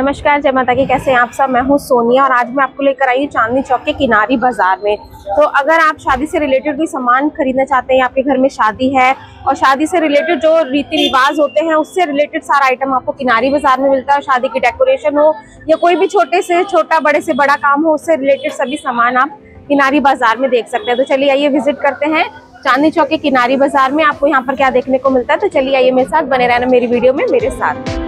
नमस्कार, जय माता की। कैसे हैं आप सब? मैं हूं सोनिया और आज मैं आपको लेकर आई हूं चांदनी चौक के किनारी बाजार में। तो अगर आप शादी से रिलेटेड कोई सामान खरीदना चाहते हैं, आपके घर में शादी है और शादी से रिलेटेड जो रीति रिवाज होते हैं उससे रिलेटेड सारा आइटम आपको किनारी बाजार में मिलता है। शादी की डेकोरेशन हो या कोई भी छोटे से छोटा बड़े से बड़ा काम हो, उससे रिलेटेड सभी सामान आप किनारी बाजार में देख सकते हैं। तो चलिए आइए विजिट करते हैं चांदनी चौक के किनारी बाजार में। आपको यहाँ पर क्या देखने को मिलता है, तो चलिए आइए मेरे साथ बने रहना मेरी वीडियो में मेरे साथ।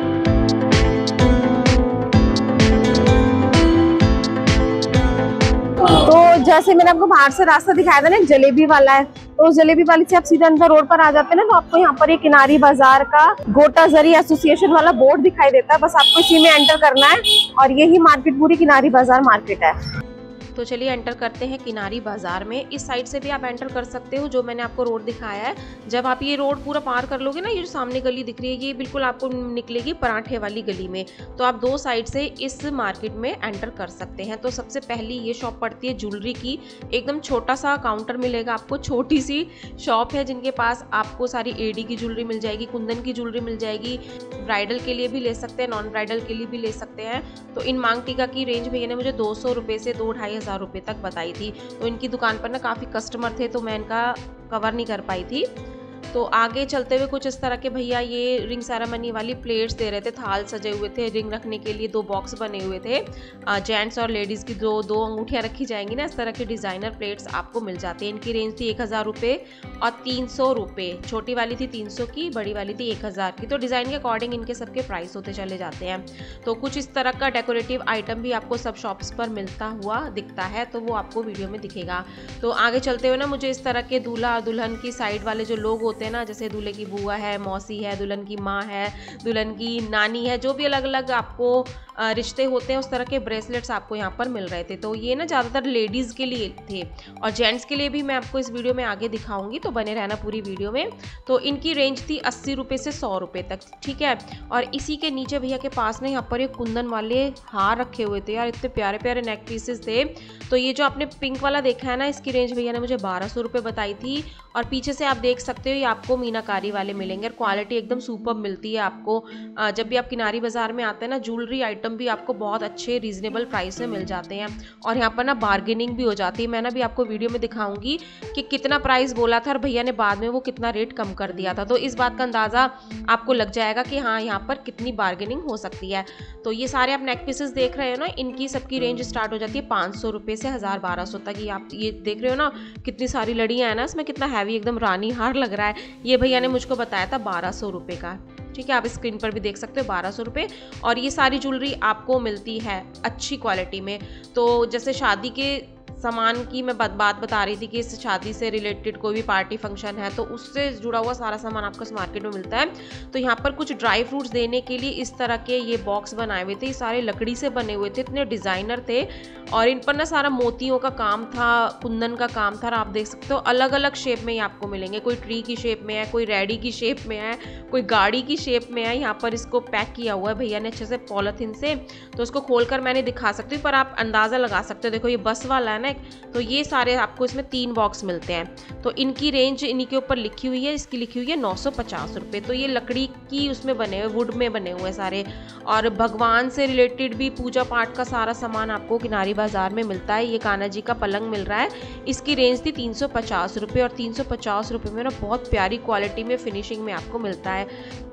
तो जैसे मैंने आपको बाहर से रास्ता दिखाया था ना, एक जलेबी वाला है, तो उस जलेबी वाली से आप सीधा अंदर रोड पर आ जाते हैं ना, तो आपको यहाँ पर एक किनारी बाजार का गोटा जरी एसोसिएशन वाला बोर्ड दिखाई देता है। बस आपको इसी में एंटर करना है और यही मार्केट पूरी किनारी बाजार मार्केट है। तो चलिए एंटर करते हैं किनारी बाजार में। इस साइड से भी आप एंटर कर सकते हो, जो मैंने आपको रोड दिखाया है। जब आप ये रोड पूरा पार कर लोगे ना, ये जो सामने गली दिख रही है, ये बिल्कुल आपको निकलेगी पराठे वाली गली में। तो आप दो साइड से इस मार्केट में एंटर कर सकते हैं। तो सबसे पहली ये शॉप पड़ती है ज्वेलरी की। एकदम छोटा सा काउंटर मिलेगा आपको, छोटी सी शॉप है जिनके पास आपको सारी एडी की ज्वेलरी मिल जाएगी, कुंदन की ज्वेलरी मिल जाएगी। ब्राइडल के लिए भी ले सकते हैं, नॉन ब्राइडल के लिए भी ले सकते हैं। तो इन मांग टीका की रेंज भैया ने मुझे 200 रुपये से 2-2.5 रुपये तक बताई थी। तो इनकी दुकान पर ना काफ़ी कस्टमर थे, तो मैं इनका कवर नहीं कर पाई थी। तो आगे चलते हुए कुछ इस तरह के भैया ये रिंग सेरेमनी वाली प्लेट्स दे रहे थे, थाल सजे हुए थे, रिंग रखने के लिए 2 बॉक्स बने हुए थे। जेंट्स और लेडीज़ की दो अंगूठियाँ रखी जाएंगी ना, इस तरह के डिज़ाइनर प्लेट्स आपको मिल जाती हैं। इनकी रेंज थी 1000 रुपये और 300 रुपये। छोटी वाली थी 300 की, बड़ी वाली थी 1000 की। तो डिज़ाइन के अकॉर्डिंग इनके सबके प्राइस होते चले जाते हैं। तो कुछ इस तरह का डेकोरेटिव आइटम भी आपको सब शॉप्स पर मिलता हुआ दिखता है, तो वो आपको वीडियो में दिखेगा। तो आगे चलते हुए ना मुझे इस तरह के दूल्हा दुल्हन की साइड वाले जो लोग होते हैं ना, जैसे दूल्हे की बुआ है, मौसी है, दुल्हन की माँ है, दुल्हन की नानी है, जो भी अलग अलग आपको रिश्ते होते हैं, उस तरह के ब्रेसलेट्स आपको यहाँ पर मिल रहे थे। तो ये ना ज़्यादातर लेडीज़ के लिए थे और जेंट्स के लिए भी मैं आपको इस वीडियो में आगे दिखाऊंगी, तो बने रहना पूरी वीडियो में। तो इनकी रेंज थी 80 रुपये से 100 रुपये तक, ठीक है। और इसी के नीचे भैया के पास ना यहाँ पर एक कुंदन वाले हार रखे हुए थे यार, इतने प्यारे प्यारे नेक पीसेस थे। तो ये जो आपने पिंक वाला देखा है ना, इसकी रेंज भैया ने मुझे 1200 रुपये बताई थी। और पीछे से आप देख सकते हो ये आपको मीनाकारी वाले मिलेंगे और क्वालिटी एकदम सुपर मिलती है आपको। जब भी आप किनारी बाजार में आते हैं ना, ज्वेलरी आइटम भी आपको बहुत अच्छे रीजनेबल प्राइस में मिल जाते हैं और यहाँ पर ना बार्गेनिंग भी हो जाती है। मैं ना भी आपको वीडियो में दिखाऊंगी कि कितना प्राइस बोला था और भैया ने बाद में वो कितना रेट कम कर दिया था। तो इस बात का अंदाज़ा आपको लग जाएगा कि हाँ, यहाँ पर कितनी बार्गेनिंग हो सकती है। तो ये सारे आप नेक पीसेस देख रहे हो ना, इनकी सबकी रेंज स्टार्ट हो जाती है 500 रुपये से 1000-1200 तक। ये आप ये देख रहे हो ना, कितनी सारी लड़ियाँ हैं ना, इसमें कितना हैवी एकदम रानी हार लग रहा है। ये भैया ने मुझको बताया था 1200 रुपये का, ठीक है। आप स्क्रीन पर भी देख सकते हो 1200 रुपये। और ये सारी ज्वेलरी आपको मिलती है अच्छी क्वालिटी में। तो जैसे शादी के सामान की मैं बात बता रही थी कि इस शादी से रिलेटेड कोई भी पार्टी फंक्शन है तो उससे जुड़ा हुआ सारा सामान आपको इस मार्केट में मिलता है। तो यहाँ पर कुछ ड्राई फ्रूट्स देने के लिए इस तरह के ये बॉक्स बनाए हुए थे, सारे लकड़ी से बने हुए थे, इतने डिज़ाइनर थे और इन पर ना सारा मोतियों का काम था, कुंदन का काम था। और आप देख सकते हो अलग अलग शेप में ये आपको मिलेंगे, कोई ट्री की शेप में है, कोई रेडी की शेप में है, कोई गाड़ी की शेप में है। यहाँ पर इसको पैक किया हुआ है भैया ने अच्छे से पॉलीथिन से, तो इसको खोलकर मैंने दिखा सकती हूँ, पर आप अंदाज़ा लगा सकते हो। देखो ये बस वाला है ना, तो ये सारे आपको इसमें 3 बॉक्स मिलते हैं। तो इनकी रेंज इन्हीं के ऊपर लिखी हुई है, इसकी लिखी हुई है 950 रुपये। तो ये लकड़ी की उसमें बने हुए, वुड में बने हुए सारे। और भगवान से रिलेटेड भी पूजा पाठ का सारा सामान आपको किनारी बाजार में मिलता है। ये कान्हा जी का पलंग मिल रहा है, इसकी रेंज थी 350 रुपये और 350 रुपये में ना बहुत प्यारी क्वालिटी में फिनिशिंग में आपको मिलता है।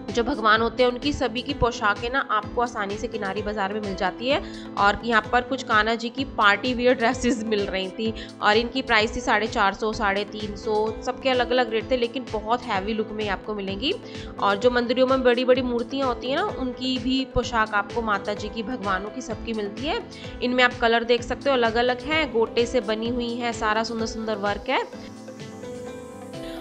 जो भगवान होते हैं उनकी सभी की पोशाकें ना आपको आसानी से किनारी बाजार में मिल जाती है। और यहाँ पर कुछ कान्हा जी की पार्टी वियर ड्रेसेस मिल रही थी और इनकी प्राइस थी 450, 350, सबके अलग अलग रेट थे, लेकिन बहुत हैवी लुक में आपको मिलेंगी। और जो मंदिरों में बड़ी बड़ी मूर्तियाँ होती हैं ना, उनकी भी पोशाक आपको माता जी की, भगवानों की, सबकी मिलती है। इनमें आप कलर देख सकते हो, अलग अलग हैं, गोटे से बनी हुई है, सारा सुंदर सुंदर वर्क है।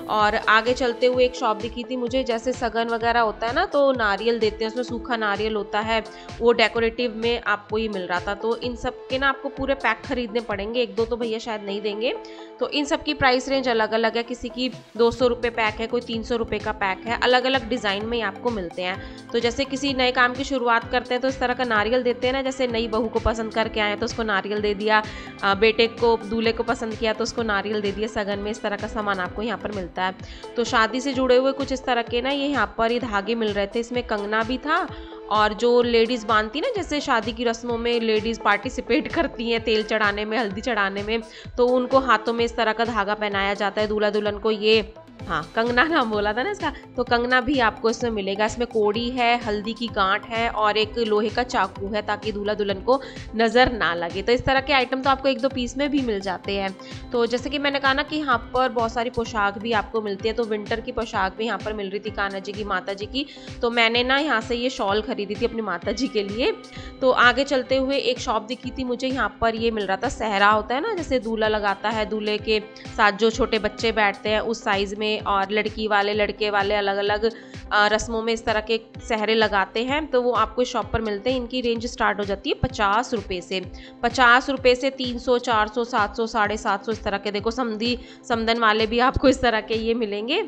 और आगे चलते हुए एक शॉप दिखी थी मुझे, जैसे सगन वगैरह होता है ना, तो नारियल देते हैं, उसमें सूखा नारियल होता है, वो डेकोरेटिव में आपको ये मिल रहा था। तो इन सब के ना आपको पूरे पैक खरीदने पड़ेंगे, 1-2 तो भैया शायद नहीं देंगे। तो इन सब की प्राइस रेंज अलग अलग है, किसी की 200 रुपये पैक है, कोई 300 रुपये का पैक है, अलग अलग डिज़ाइन में आपको मिलते हैं। तो जैसे किसी नए काम की शुरुआत करते हैं तो इस तरह का नारियल देते हैं ना, जैसे नई बहू को पसंद करके आए तो उसको नारियल दे दिया, बेटे को, दूल्हे को पसंद किया तो उसको नारियल दे दिया। सगन में इस तरह का सामान आपको यहाँ पर मिलता है। तो शादी से जुड़े हुए कुछ इस तरह के ना ये यहाँ पर ये धागे मिल रहे थे, इसमें कंगना भी था और जो लेडीज़ बांधती ना, जैसे शादी की रस्मों में लेडीज़ पार्टिसिपेट करती हैं तेल चढ़ाने में, हल्दी चढ़ाने में, तो उनको हाथों में इस तरह का धागा पहनाया जाता है दूल्हा दुल्हन को। ये हाँ, कंगना नाम बोला था ना इसका, तो कंगना भी आपको इसमें मिलेगा। इसमें कोड़ी है, हल्दी की गांठ है और एक लोहे का चाकू है ताकि दूल्हा दुल्हन को नज़र ना लगे। तो इस तरह के आइटम तो आपको 1-2 पीस में भी मिल जाते हैं। तो जैसे कि मैंने कहा ना कि यहाँ पर बहुत सारी पोशाक भी आपको मिलती है, तो विंटर की पोशाक भी यहाँ पर मिल रही थी कान्हा जी की, माता जी की। तो मैंने ना यहाँ से ये शॉल खरीदी थी अपनी माता जी के लिए। तो आगे चलते हुए एक शॉप दिखी थी मुझे, यहाँ पर ये मिल रहा था सहरा होता है ना, जैसे दूल्हा लगाता है, दूल्हे के साथ जो छोटे बच्चे बैठते हैं उस साइज़ में, और लड़की वाले लड़के वाले अलग अलग रस्मों में इस तरह के सहरे लगाते हैं। तो वो आपको इस शॉप पर मिलते हैं। इनकी रेंज स्टार्ट हो जाती है 50 रुपये से, 50 रुपये से 300, 400, 700, 750 इस तरह के। देखो समदन वाले भी आपको इस तरह के ये मिलेंगे।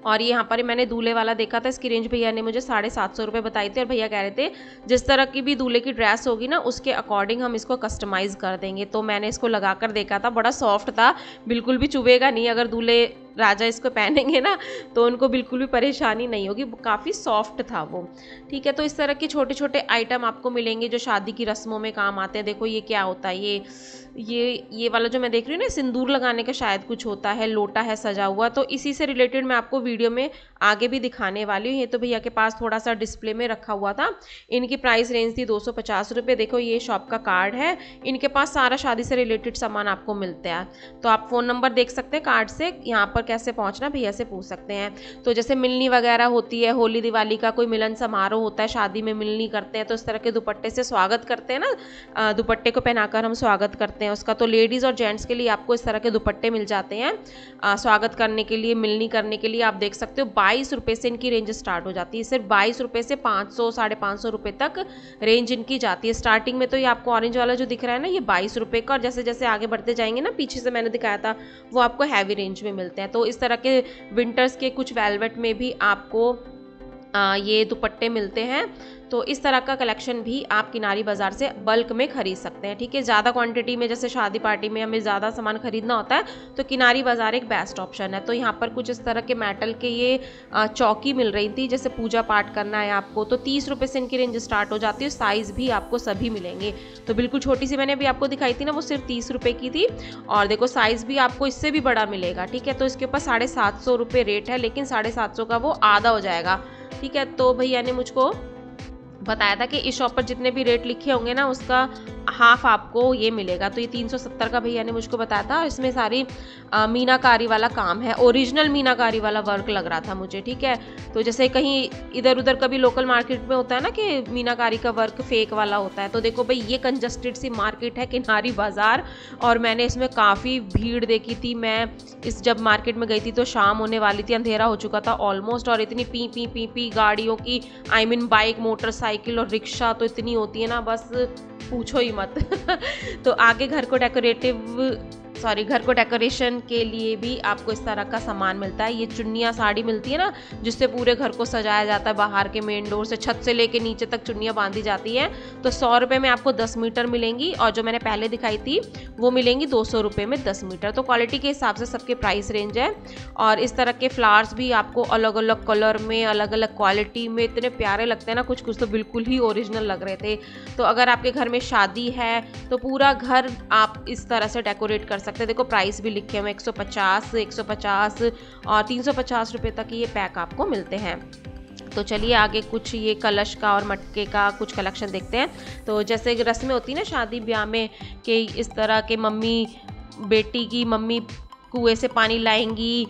और ये यहाँ पर मैंने दूल्हे वाला देखा था, इसकी रेंज भैया ने मुझे 750 रुपये बताई थी। और भैया कह रहे थे जिस तरह की भी दूल्हे की ड्रेस होगी ना उसके अकॉर्डिंग हम इसको कस्टमाइज़ कर देंगे। तो मैंने इसको लगा कर देखा था, बड़ा सॉफ्ट था, बिल्कुल भी चुभेगा नहीं। अगर दूल्हे राजा इसको पहनेंगे ना तो उनको बिल्कुल भी परेशानी नहीं होगी, काफ़ी सॉफ्ट था वो। ठीक है, तो इस तरह के छोटे छोटे आइटम आपको मिलेंगे जो शादी की रस्मों में काम आते हैं। देखो ये क्या होता है, ये वाला जो मैं देख रही हूँ ना, सिंदूर लगाने का शायद कुछ होता है, लोटा है सजा हुआ। तो इसी से रिलेटेड मैं आपको वीडियो में आगे भी दिखाने वाली हूँ। ये तो भैया के पास थोड़ा सा डिस्प्ले में रखा हुआ था। इनकी प्राइस रेंज थी 250 रुपये। देखो ये शॉप का कार्ड है, इनके पास सारा शादी से रिलेटेड सामान आपको मिलता है। तो आप फ़ोन नंबर देख सकते हैं कार्ड से, यहाँ पर कैसे पहुँचना भैया से पूछ सकते हैं। तो जैसे मिलनी वगैरह होती है, होली दिवाली का कोई मिलन समारोह होता है, शादी में मिलनी करते हैं, तो इस तरह के दुपट्टे से स्वागत करते हैं ना, दुपट्टे को पहनाकर हम स्वागत करते हैं उसका। तो लेडीज़ और जेंट्स के लिए आपको इस तरह के दुपट्टे मिल जाते हैं स्वागत करने के लिए, मिलनी करने के लिए। आप देख सकते हो 22 रुपये से इनकी रेंज स्टार्ट हो जाती है। सिर्फ 22 रुपये से 500, 550 रुपये तक रेंज इनकी जाती है। स्टार्टिंग में तो ये आपको ऑरेंज वाला जो दिख रहा है ना, ये 22 रुपये का, और जैसे जैसे आगे बढ़ते जाएंगे ना, पीछे से मैंने दिखाया था, वो आपको हैवी रेंज में मिलते हैं। तो इस तरह के विंटर्स के कुछ वेलवेट में भी आपको ये दुपट्टे मिलते हैं। तो इस तरह का कलेक्शन भी आप किनारी बाज़ार से बल्क में खरीद सकते हैं। ठीक है, ज़्यादा क्वांटिटी में, जैसे शादी पार्टी में हमें ज़्यादा सामान खरीदना होता है तो किनारी बाज़ार एक बेस्ट ऑप्शन है। तो यहाँ पर कुछ इस तरह के मेटल के ये चौकी मिल रही थी, जैसे पूजा पाठ करना है आपको, तो 30 रुपये से इनकी रेंज स्टार्ट हो जाती है। साइज़ भी आपको सभी मिलेंगे। तो बिल्कुल छोटी सी मैंने अभी आपको दिखाई थी ना, वो सिर्फ 30 रुपये की थी। और देखो साइज़ भी आपको इससे भी बड़ा मिलेगा। ठीक है, तो इसके ऊपर 750 रुपये रेट है, लेकिन 750 का वो आधा हो जाएगा। ठीक है, तो भैया ने मुझको बताया था कि इस शॉप पर जितने भी रेट लिखे होंगे ना उसका हाफ आपको ये मिलेगा। तो ये 370 का भैया ने मुझको बताया था। और इसमें सारी मीनाकारी वाला काम है, ओरिजिनल मीनाकारी वाला वर्क लग रहा था मुझे। ठीक है, तो जैसे कहीं इधर उधर कभी लोकल मार्केट में होता है ना कि मीनाकारी का वर्क फेक वाला होता है, तो देखो भाई ये कंजस्टेड सी मार्केट है किनारी बाज़ार, और मैंने इसमें काफ़ी भीड़ देखी थी। मैं जब मार्केट में गई थी तो शाम होने वाली थी, अंधेरा हो चुका था ऑलमोस्ट, और इतनी पी गाड़ियों की, आई मीन बाइक, मोटरसाइकिल और रिक्शा तो इतनी होती है ना, बस पूछो ही मत। तो आगे घर को डेकोरेशन के लिए भी आपको इस तरह का सामान मिलता है। ये चुन्नियाँ साड़ी मिलती है ना, जिससे पूरे घर को सजाया जाता है, बाहर के मेन डोर से छत से लेके नीचे तक चुन्नियाँ बांधी जाती हैं। तो 100 रुपये में आपको 10 मीटर मिलेंगी, और जो मैंने पहले दिखाई थी वो मिलेंगी 200 रुपये में 10 मीटर। तो क्वालिटी के हिसाब से सबके प्राइस रेंज है। और इस तरह के फ्लावर्स भी आपको अलग अलग कलर में, अलग अलग क्वालिटी में इतने प्यारे लगते हैं ना, कुछ कुछ तो बिल्कुल ही ओरिजिनल लग रहे थे। तो अगर आपके घर में शादी है तो पूरा घर आप इस तरह से डेकोरेट कर सकते हैं। देखो प्राइस भी लिखे हुए 150 और 350 रुपये तक ये पैक आपको मिलते हैं। तो चलिए आगे कुछ ये कलश का और मटके का कुछ कलेक्शन देखते हैं। तो जैसे रस्में होती है ना शादी ब्याह में, कि इस तरह के बेटी की मम्मी कुएं से पानी लाएंगी,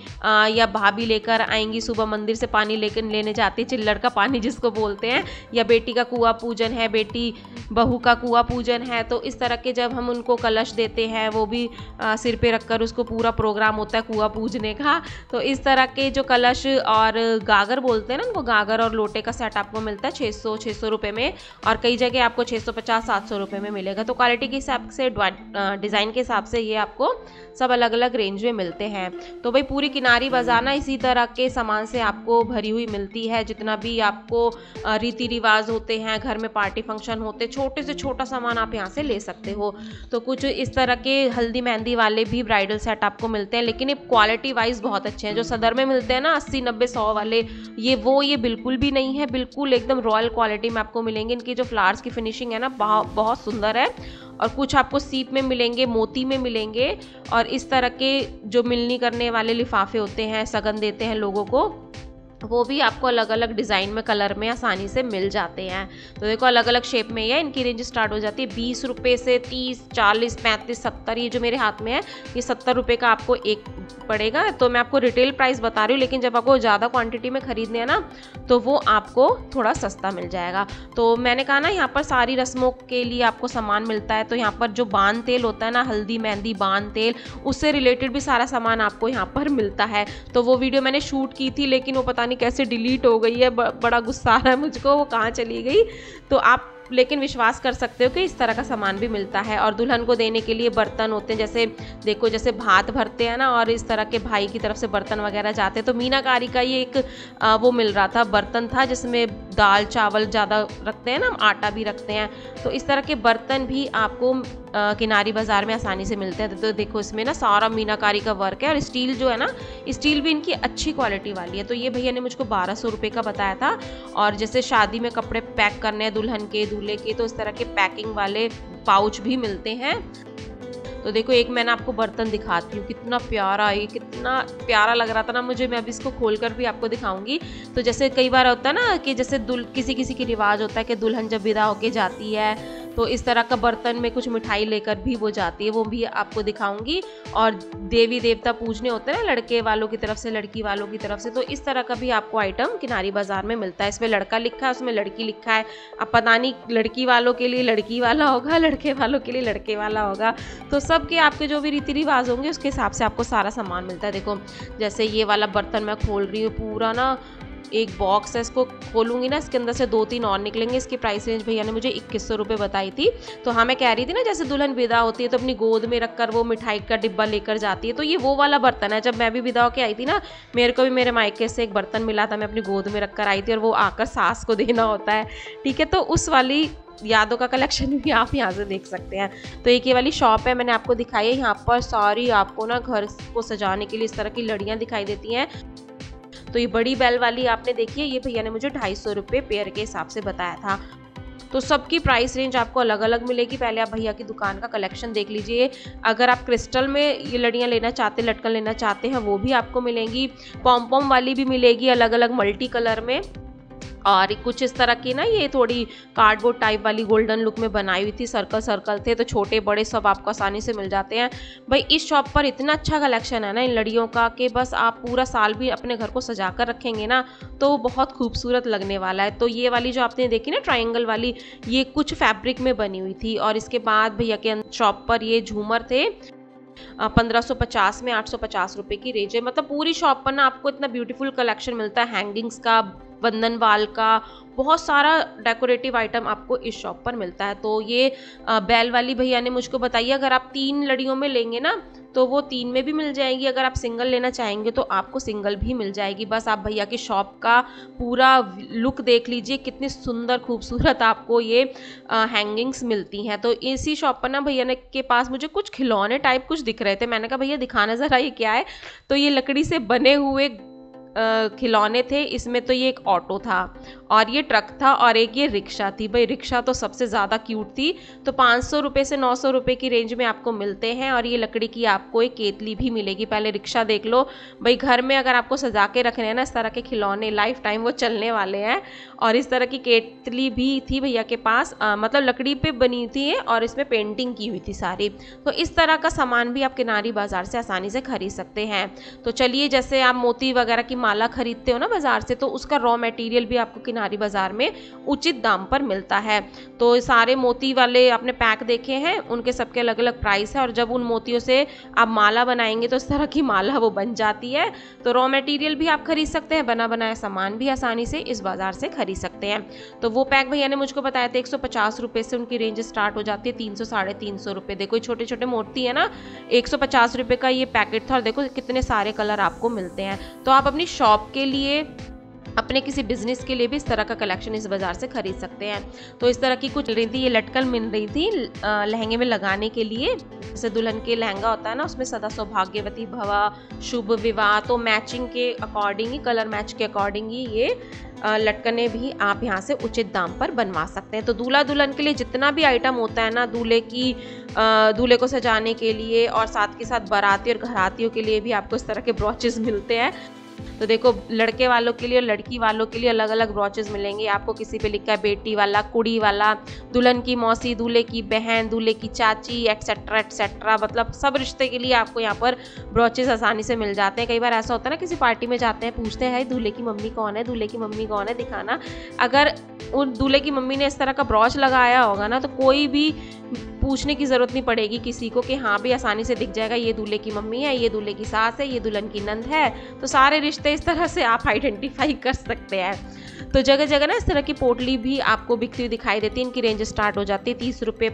या भाभी लेकर आएंगी, सुबह मंदिर से पानी लेने जाती है, चिल्लड़ का पानी जिसको बोलते हैं, या बेटी का कुआं पूजन है, बेटी बहू का कुआं पूजन है। तो इस तरह के जब हम उनको कलश देते हैं, वो भी सिर पे रखकर उसको पूरा प्रोग्राम होता है कुआं पूजने का। तो इस तरह के जो कलश और गागर बोलते हैं ना, उनको गागर और लोटे का सेट आपको मिलता है 600 रुपये में, और कई जगह आपको 650-700 रुपये में मिलेगा। तो क्वालिटी के हिसाब से, डिज़ाइन के हिसाब से ये आपको सब अलग अलग रेंज में मिलते हैं। तो भाई पूरी किनारी बाजार ना इसी तरह के सामान से आपको भरी हुई मिलती है। जितना भी आपको रीति रिवाज होते हैं, घर में पार्टी फंक्शन होते, छोटे से छोटा सामान आप यहाँ से ले सकते हो। तो कुछ इस तरह के हल्दी मेहंदी वाले भी ब्राइडल सेट आपको मिलते हैं, लेकिन ये क्वालिटी वाइज बहुत अच्छे हैं। जो सदर में मिलते हैं ना 80 90 100 वाले, ये बिल्कुल भी नहीं है, बिल्कुल एकदम रॉयल क्वालिटी में आपको मिलेंगे। इनकी जो फ्लावर्स की फिनिशिंग है ना बहुत सुंदर है। और कुछ आपको सीप में मिलेंगे, मोती में मिलेंगे, और इस तरह के जो मिलनी करने वाले लिफाफे होते हैं, सगन देते हैं लोगों को, वो भी आपको अलग अलग डिज़ाइन में, कलर में आसानी से मिल जाते हैं। तो देखो अलग अलग शेप में है। इनकी रेंज स्टार्ट हो जाती है 20 रुपये से 30, 40, 35, 70। ये जो मेरे हाथ में है ये 70 रुपये का आपको एक पड़ेगा। तो मैं आपको रिटेल प्राइस बता रही हूँ, लेकिन जब आपको ज़्यादा क्वांटिटी में खरीदने हैं ना तो वो आपको थोड़ा सस्ता मिल जाएगा। तो मैंने कहा ना यहाँ पर सारी रस्मों के लिए आपको सामान मिलता है। तो यहाँ पर जो बान तेल होता है ना, हल्दी मेहंदी बान तेल, उससे रिलेटेड भी सारा सामान आपको यहाँ पर मिलता है। तो वो वीडियो मैंने शूट की थी, लेकिन वो पता नहीं कैसे डिलीट हो गई है। बड़ा गुस्सा आ रहा है मुझको, वो कहाँ चली गई। तो आप लेकिन विश्वास कर सकते हो कि इस तरह का सामान भी मिलता है। और दुल्हन को देने के लिए बर्तन होते हैं, जैसे देखो जैसे भात भरते हैं ना, और इस तरह के भाई की तरफ से बर्तन वगैरह जाते हैं। तो मीनाकारी का ये एक वो मिल रहा था, बर्तन था जिसमें दाल चावल ज़्यादा रखते हैं ना, आटा भी रखते हैं। तो इस तरह के बर्तन भी आपको किनारी बाज़ार में आसानी से मिलते हैं। तो देखो इसमें ना सारा मीनाकारी का वर्क है। और स्टील जो है ना, स्टील भी इनकी अच्छी क्वालिटी वाली है। तो ये भैया ने मुझको 1200 रुपये का बताया था। और जैसे शादी में कपड़े पैक करने हैं दुल्हन के दूल्हे के, तो इस तरह के पैकिंग वाले पाउच भी मिलते हैं। तो देखो एक मैंने आपको बर्तन दिखाती हूँ, कितना प्यारा, ये कितना प्यारा लग रहा था ना मुझे। मैं अभी इसको खोलकर भी आपको दिखाऊंगी। तो जैसे कई बार होता है ना कि जैसे किसी की रिवाज होता है कि दुल्हन जब विदा होके जाती है तो इस तरह का बर्तन में कुछ मिठाई लेकर भी वो जाती है, वो भी आपको दिखाऊंगी। और देवी देवता पूजने होते हैं ना, लड़के वालों की तरफ से लड़की वालों की तरफ से, तो इस तरह का भी आपको आइटम किनारी बाजार में मिलता है। इसमें लड़का लिखा है, उसमें लड़की लिखा है। अब पता नहीं लड़की वालों के लिए लड़की वाला होगा, लड़के वालों के लिए लड़के वाला होगा। तो सबके आपके जो भी रीति रिवाज होंगे उसके हिसाब से आपको सारा सामान मिलता है। देखो जैसे ये वाला बर्तन मैं खोल रही हूँ, पूरा ना एक बॉक्स है, इसको खोलूंगी ना, इसके अंदर से 2-3 और निकलेंगे। इसकी प्राइस रेंज भैया ने मुझे 2100 रुपये बताई थी। तो हाँ मैं कह रही थी ना, जैसे दुल्हन विदा होती है तो अपनी गोद में रखकर वो मिठाई का डिब्बा लेकर जाती है, तो ये वो वाला बर्तन है। जब मैं भी विदा होकर आई थी ना, मेरे को भी मेरे मायके से एक बर्तन मिला था, मैं अपनी गोद में रखकर आई थी, और वो आकर सास को देना होता है। ठीक है, तो उस वाली यादों का कलेक्शन भी आप यहाँ से देख सकते हैं। तो एक ये वाली शॉप है, मैंने आपको दिखाई है। यहाँ पर सारी आपको ना घर को सजाने के लिए इस तरह की लड़ियाँ दिखाई देती हैं। तो ये बड़ी बेल वाली आपने देखी है, ये भैया ने मुझे 250 रुपये पेयर के हिसाब से बताया था। तो सबकी प्राइस रेंज आपको अलग अलग मिलेगी। पहले आप भैया की दुकान का कलेक्शन देख लीजिए। अगर आप क्रिस्टल में ये लड़ियाँ लेना चाहते, लटकन लेना चाहते हैं, वो भी आपको मिलेंगी। पॉम पॉम वाली भी मिलेगी अलग अलग मल्टी कलर में। और कुछ इस तरह की ना, ये थोड़ी कार्डबोर्ड टाइप वाली गोल्डन लुक में बनाई हुई थी, सर्कल सर्कल थे, तो छोटे बड़े सब आपको आसानी से मिल जाते हैं। भाई इस शॉप पर इतना अच्छा कलेक्शन है ना इन लड़ियों का कि बस आप पूरा साल भी अपने घर को सजा कर रखेंगे ना तो बहुत खूबसूरत लगने वाला है। तो ये वाली जो आपने देखी ना ट्रायंगल वाली, ये कुछ फैब्रिक में बनी हुई थी। और इसके बाद भैया के शॉप पर ये झूमर थे 1550 में 850 रुपये की रेंज है। मतलब पूरी शॉप पर ना आपको इतना ब्यूटीफुल कलेक्शन मिलता है, हैंगिंग्स का, बंधन वाल का, बहुत सारा डेकोरेटिव आइटम आपको इस शॉप पर मिलता है। तो ये बैल वाली भैया ने मुझको बताइए, अगर आप 3 लड़ियों में लेंगे ना तो वो 3 में भी मिल जाएंगी। अगर आप सिंगल लेना चाहेंगे तो आपको सिंगल भी मिल जाएगी। बस आप भैया की शॉप का पूरा लुक देख लीजिए, कितनी सुंदर खूबसूरत आपको ये हैंगिंग्स मिलती हैं। तो इसी शॉप पर ना भैया ने के पास मुझे कुछ खिलौने टाइप कुछ दिख रहे थे। मैंने कहा भैया दिखाना ज़रा ये क्या है। तो ये लकड़ी से बने हुए खिलौने थे। इसमें तो ये एक ऑटो था और ये ट्रक था और एक ये रिक्शा थी। भाई रिक्शा तो सबसे ज़्यादा क्यूट थी। तो 500 रुपये से 900 रुपये की रेंज में आपको मिलते हैं। और ये लकड़ी की आपको एक केतली भी मिलेगी। पहले रिक्शा देख लो भाई, घर में अगर आपको सजा के रखने हैं ना इस तरह के खिलौने, लाइफ टाइम वो चलने वाले हैं। और इस तरह की केतली भी थी भैया के पास, मतलब लकड़ी पे बनी थी और इसमें पेंटिंग की हुई थी सारी। तो इस तरह का सामान भी आप किनारी बाजार से आसानी से खरीद सकते हैं। तो चलिए, जैसे आप मोती वगैरह की माला खरीदते हो ना बाजार से, तो उसका रॉ मटेरियल भी आपको किनारी बाजार में उचित दाम पर मिलता है। तो सारे मोती वाले आपने पैक देखे हैं, उनके सबके अलग अलग प्राइस है और जब उन मोतियों से आप माला बनाएंगे तो इस तरह की माला वो बन जाती है। तो रॉ मटेरियल भी आप खरीद सकते हैं, बना बनाया सामान भी आसानी से इस बाजार से खरीद सकते हैं। तो वो पैक भैया ने मुझको बताया था 150 रुपये से उनकी रेंज स्टार्ट हो जाती है 300 साढ़े 300 रुपये। देखो छोटे छोटे मोती है ना, 150 रुपये का ये पैकेट था और देखो कितने सारे कलर आपको मिलते हैं। तो आप अपनी शॉप के लिए, अपने किसी बिजनेस के लिए भी इस तरह का कलेक्शन इस बाजार से खरीद सकते हैं। तो इस तरह की कुछ रही थी, ये लटकन मिल रही थी लहंगे में लगाने के लिए, जैसे दुल्हन के लहंगा होता है ना, उसमें सदा सौभाग्यवती भवा, शुभ विवाह, तो मैचिंग के अकॉर्डिंग ही, कलर मैच के अकॉर्डिंग ही ये लटकने भी आप यहाँ से उचित दाम पर बनवा सकते हैं। तो दूल्हा दुल्हन के लिए जितना भी आइटम होता है ना, दूल्हे को सजाने के लिए और साथ के साथ बाराती और घरातियों के लिए भी आपको इस तरह के ब्रॉचेस मिलते हैं। तो देखो लड़के वालों के लिए और लड़की वालों के लिए अलग अलग ब्रॉचेस मिलेंगे आपको। किसी पे लिखा है बेटी वाला, कुड़ी वाला, दुल्हन की मौसी, दूल्हे की बहन, दूल्हे की चाची, एक्सेट्रा एक्सेट्रा, मतलब सब रिश्ते के लिए आपको यहाँ पर ब्रॉचेस आसानी से मिल जाते हैं। कई बार ऐसा होता है ना, किसी पार्टी में जाते हैं, पूछते हैं दूल्हे की मम्मी कौन है, दूल्हे की मम्मी कौन है, दिखाना। अगर उन दूल्हे की मम्मी ने इस तरह का ब्रॉच लगाया होगा ना, तो कोई भी पूछने की ज़रूरत नहीं पड़ेगी किसी को कि हाँ भी आसानी से दिख जाएगा ये दूल्हे की मम्मी है, ये दूल्हे की सास है, ये दुल्हन की नंद है। तो सारे रिश्ते इस तरह से आप आइडेंटिफाई कर सकते हैं। तो जगह जगह ना इस तरह की पोटली भी आपको बिकती हुई दिखाई देती है। इनकी रेंज स्टार्ट हो जाती है 30 रुपये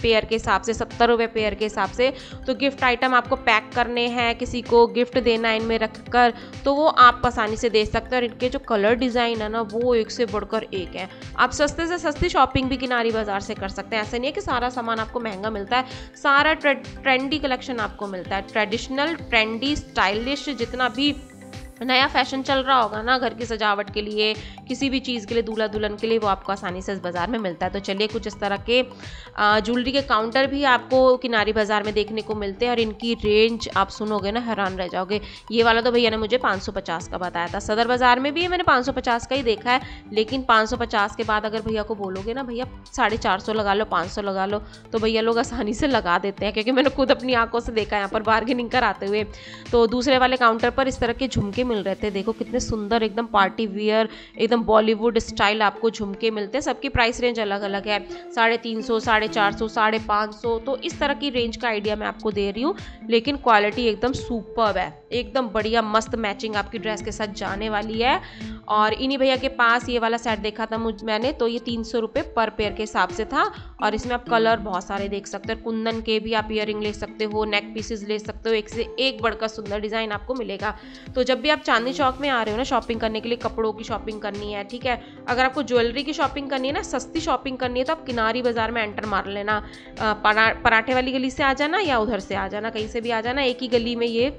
पेयर के हिसाब से, 70 रुपये पेयर के हिसाब से। तो गिफ्ट आइटम आपको पैक करने हैं, किसी को गिफ्ट देना है इनमें रखकर, तो वो आप आसानी से दे सकते हैं। और इनके जो कलर डिज़ाइन है ना, वो एक से बढ़कर एक है। आप सस्ते से सस्ती शॉपिंग भी किनारी बाजार से कर सकते हैं। ऐसा नहीं है कि सारा सामान आपको महंगा मिलता है, सारा ट्रेंडी कलेक्शन आपको मिलता है। ट्रेडिशनल, ट्रेंडी, स्टाइलिश, जितना भी नया फैशन चल रहा होगा ना घर की सजावट के लिए, किसी भी चीज़ के लिए, दूल्हा दुल्हन के लिए, वो आपको आसानी से इस बाज़ार में मिलता है। तो चलिए कुछ इस तरह के ज्वेलरी के काउंटर भी आपको किनारी बाज़ार में देखने को मिलते हैं और इनकी रेंज आप सुनोगे ना हैरान रह जाओगे। ये वाला तो भैया ने मुझे 550 का बताया था। सदर बाज़ार में भी है, मैंने 550 का ही देखा है, लेकिन 550 के बाद अगर भैया को बोलोगे ना भैया 450 लगा लो, 500 लगा लो, तो भैया लोग आसानी से लगा देते हैं, क्योंकि मैंने खुद अपनी आंखों से देखा है यहाँ पर बार्गेनिंग कराते हुए। तो दूसरे वाले काउंटर पर इस तरह के झुमके मिल रहे थे। देखो कितने सुंदर, एकदम पार्टी वियर, एकदम बॉलीवुड स्टाइल आपको झुमके मिलते हैं। सबकी प्राइस रेंज अलग अलग है, 350, 450, 550। तो इस तरह की रेंज का आइडिया मैं आपको दे रही हूँ, लेकिन क्वालिटी एकदम सुपर्ब है, एकदम बढ़िया मस्त मैचिंग आपकी ड्रेस के साथ जाने वाली है। और इन्हीं भैया के पास ये वाला सेट देखा था मैंने, तो ये 300 रुपये पर पेयर के हिसाब से था। और इसमें आप कलर बहुत सारे देख सकते हो, कुंदन के भी आप ईयरिंग ले सकते हो, नेक पीसेस ले सकते हो, एक से एक बढ़कर सुंदर डिज़ाइन आपको मिलेगा। तो जब भी आप चांदनी चौक में आ रहे हो ना शॉपिंग करने के लिए, कपड़ों की शॉपिंग करनी है, ठीक है, अगर आपको ज्वेलरी की शॉपिंग करनी है ना, सस्ती शॉपिंग करनी है, तो आप किनारी बाजार में एंटर मार लेना। पराठे वाली गली से आ जाना या उधर से आ जाना, कहीं से भी आ जाना, एक ही गली में ये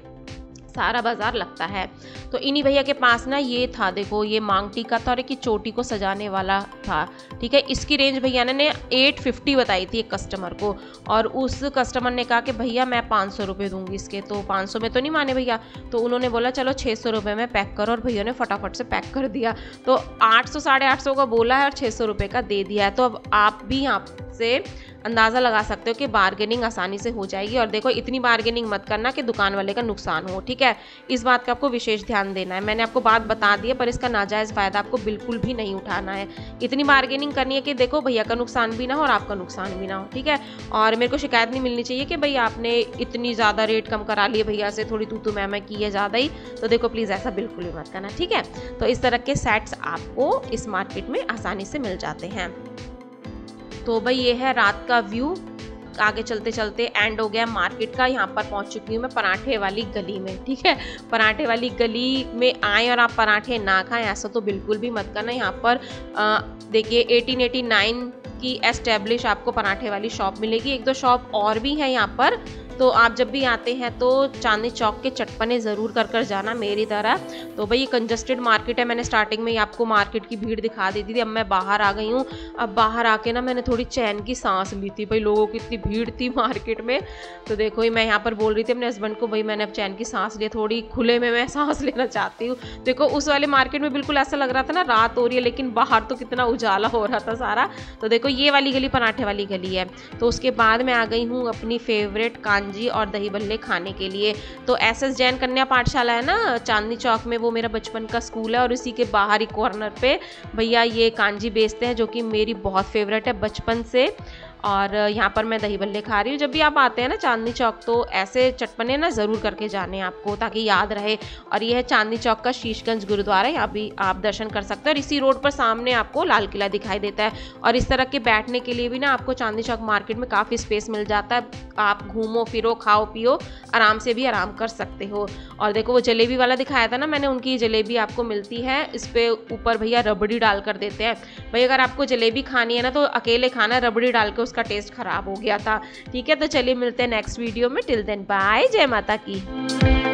सारा बाजार लगता है। तो इन्हीं भैया के पास ना ये था, देखो ये मांग टीका था और एक चोटी को सजाने वाला था, ठीक है। इसकी रेंज भैया ने 850 बताई थी एक कस्टमर को, और उस कस्टमर ने कहा कि भैया मैं 500 रुपये दूंगी इसके। तो 500 में तो नहीं माने भैया, तो उन्होंने बोला चलो 600 रुपये में पैक करो, और भैया ने फटाफट से पैक कर दिया। तो 800 साढ़े 800 का बोला है और 600 रुपये का दे दिया है। तो अब आप भी यहाँ से अंदाज़ा लगा सकते हो कि बार्गेनिंग आसानी से हो जाएगी। और देखो इतनी बार्गेनिंग मत करना कि दुकान वाले का नुकसान हो, ठीक है, इस बात का आपको विशेष ध्यान देना है। मैंने आपको बात बता दी है, पर इसका नाजायज़ फ़ायदा आपको बिल्कुल भी नहीं उठाना है। इतनी बार्गेनिंग करनी है कि देखो भैया का नुकसान भी ना हो और आपका नुकसान भी ना हो, ठीक है। और मेरे को शिकायत नहीं मिलनी चाहिए कि भाई आपने इतनी ज़्यादा रेट कम करा लिए भैया से, थोड़ी तू मैं की है ज़्यादा ही। तो देखो प्लीज़ ऐसा बिल्कुल भी मत करना, ठीक है। तो इस तरह के सेट्स आपको इस मार्केट में आसानी से मिल जाते हैं। तो भाई ये है रात का व्यू। आगे चलते चलते एंड हो गया मार्केट का। यहाँ पर पहुँच चुकी हूँ मैं पराठे वाली गली में, ठीक है। पराठे वाली गली में आए और आप पराठे ना खाएं, ऐसा तो बिल्कुल भी मत करना। यहाँ पर देखिए 1889 की एस्टेब्लिश आपको पराठे वाली शॉप मिलेगी। एक दो शॉप और भी है यहाँ पर। तो आप जब भी आते हैं तो चांदनी चौक के चटपने ज़रूर कर जाना मेरी तरह। तो भाई ये कंजस्टेड मार्केट है, मैंने स्टार्टिंग में ही आपको मार्केट की भीड़ दिखा दी थी। अब मैं बाहर आ गई हूँ। अब बाहर आके ना मैंने थोड़ी चैन की सांस ली थी, भाई लोगों की इतनी भीड़ थी मार्केट में। तो देखो ही मैं यहाँ पर बोल रही थी अपने हस्बैंड को, भाई मैंने अब चैन की सांस ली, थोड़ी खुले में मैं सांस लेना चाहती हूँ। देखो उस वाले मार्केट में बिल्कुल ऐसा लग रहा था ना रात हो रही है, लेकिन बाहर तो कितना उजाला हो रहा था सारा। तो देखो ये वाली गली पराठे वाली गली है। तो उसके बाद मैं आ गई हूँ अपनी फेवरेट कांजी और दही बल्ले खाने के लिए। तो SS जैन कन्या पाठशाला है ना चांदनी चौक में, वो मेरा बचपन का स्कूल है और इसी के बाहर ही कॉर्नर पे भैया ये कांजी बेचते हैं, जो कि मेरी बहुत फेवरेट है बचपन से। और यहाँ पर मैं दही बल्ले खा रही हूँ। जब भी आप आते हैं ना चांदनी चौक तो ऐसे चटपने ना ज़रूर करके जाने हैं आपको, ताकि याद रहे। और ये है चांदनी चौक का शीशगंज गुरुद्वारा, यहाँ भी आप दर्शन कर सकते हैं। और इसी रोड पर सामने आपको लाल किला दिखाई देता है। और इस तरह के बैठने के लिए भी ना आपको चांदनी चौक मार्केट में काफ़ी स्पेस मिल जाता है, आप घूमो फिरो खाओ पियो आराम से भी आराम कर सकते हो। और देखो वो जलेबी वाला दिखाया था ना मैंने, उनकी जलेबी आपको मिलती है, इस पे ऊपर भैया रबड़ी डाल कर देते हैं। भाई अगर आपको जलेबी खानी है ना तो अकेले खाना, रबड़ी डाल के उसका टेस्ट खराब हो गया था। ठीक है, तो चलिए मिलते हैं नेक्स्ट वीडियो में। टिल देन बाय, जय माता की।